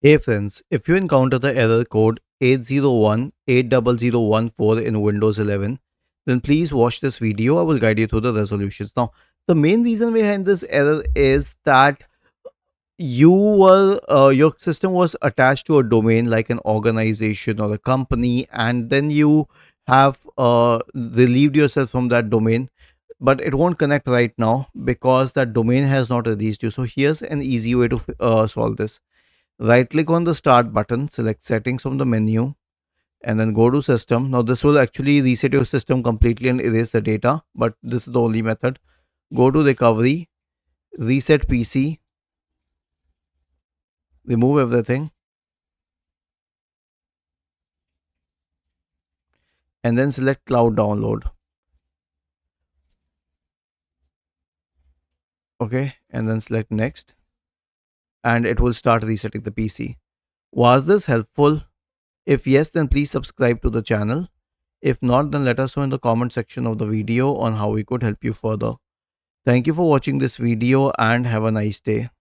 Hey friends, if you encounter the error code 801-80014 in Windows 11, then please watch this video. I will guide you through the resolutions. Now, the main reason behind this error is that your system was attached to a domain like an organization or a company, and then you have relieved yourself from that domain, but it won't connect right now because that domain has not released you. So here's an easy way to solve this. Right click on the start button, select settings from the menu, and then go to system. Now this will actually reset your system completely and erase the data, but this is the only method. Go to recovery, reset PC, remove everything, and then select cloud download. Okay, and then select next, and it will start resetting the PC. Was this helpful? If yes, then please subscribe to the channel. If not, then let us know in the comment section of the video on how we could help you further. Thank you for watching this video and have a nice day.